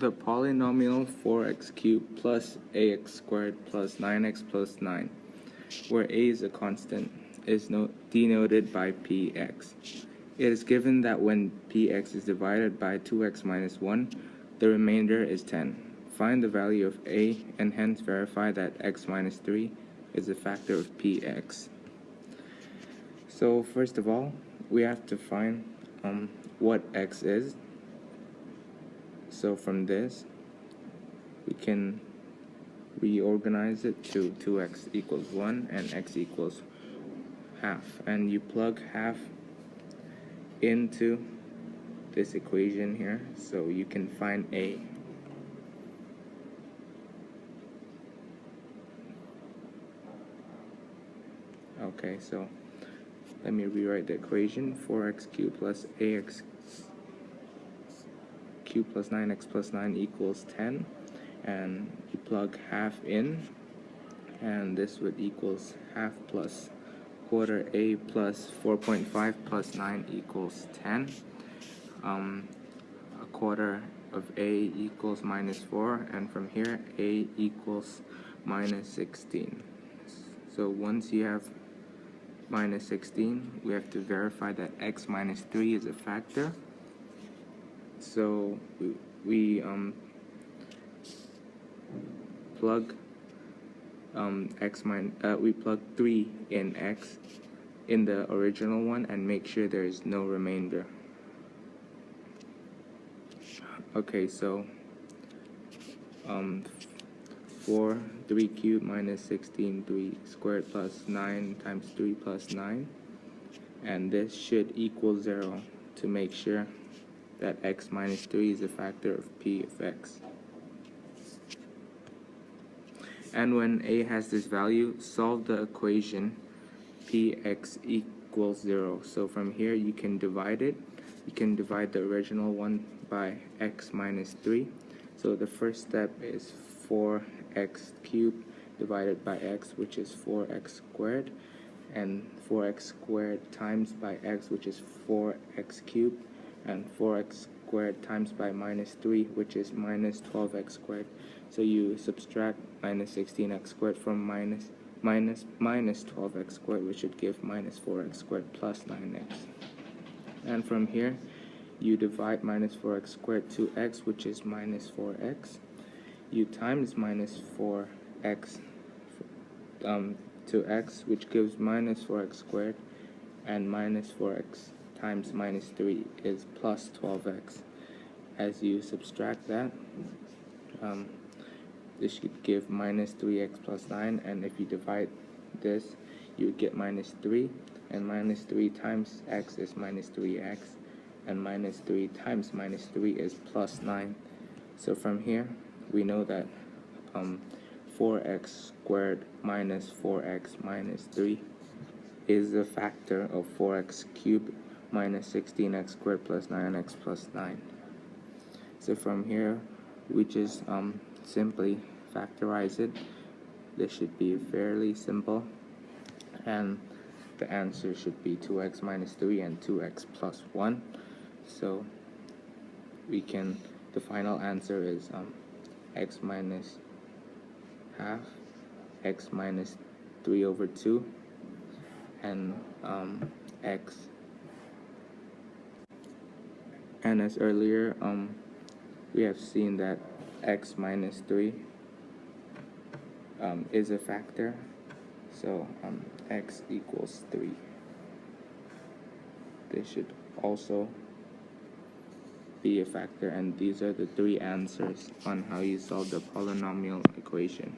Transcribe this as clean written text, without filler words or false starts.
The polynomial 4x cubed plus ax squared plus 9x plus 9, where a is a constant, is denoted by px. It is given that when px is divided by 2x minus 1, the remainder is 10. Find the value of a and hence verify that x minus 3 is a factor of px. So first of all, we have to find what x is. So from this, we can reorganize it to 2x equals 1 and x equals half. And you plug half into this equation here so you can find a. Okay, so let me rewrite the equation. 4x cubed plus ax cubed plus 9x plus 9 equals 10, and you plug half in, and this would equals half plus quarter a plus 4.5 plus 9 equals 10. A quarter of a equals minus 4, and from here a equals minus 16. So once you have minus 16, we have to verify that x minus 3 is a factor. So we plug we plug 3 in x in the original one and make sure there is no remainder. Okay, so 4 3 cubed minus 16 3 squared plus 9 times 3 plus 9, and this should equal 0 to make sure that x minus 3 is a factor of p of x. And when a has this value, solve the equation px equals 0. So from here you can divide it. You can divide the original one by x minus 3. So the first step is 4x cubed divided by x, which is 4x squared, and 4x squared times by x, which is 4x cubed, and 4x squared times by minus 3, which is minus 12x squared. So you subtract minus 16x squared from minus 12x squared, which should give minus 4x squared plus 9x. And from here, you divide minus 4x squared to x, which is minus 4x. You times minus 4x to x, which gives minus 4x squared, and minus 4x times minus 3 is plus 12x. As you subtract that, this should give minus 3x plus 9, and if you divide this, you would get minus 3, and minus 3 times x is minus 3x, and minus 3 times minus 3 is plus 9. So from here, we know that 4x squared minus 4x minus 3 is a factor of 4x cubed minus 16x squared plus 9x plus 9. So from here, we just simply factorize it. This should be fairly simple, and the answer should be 2x minus 3 and 2x plus 1. So the final answer is x minus half, x minus 3 over 2, and x. And as earlier, we have seen that x minus 3 is a factor, so x equals 3. This should also be a factor, and these are the 3 answers on how you solve the polynomial equation.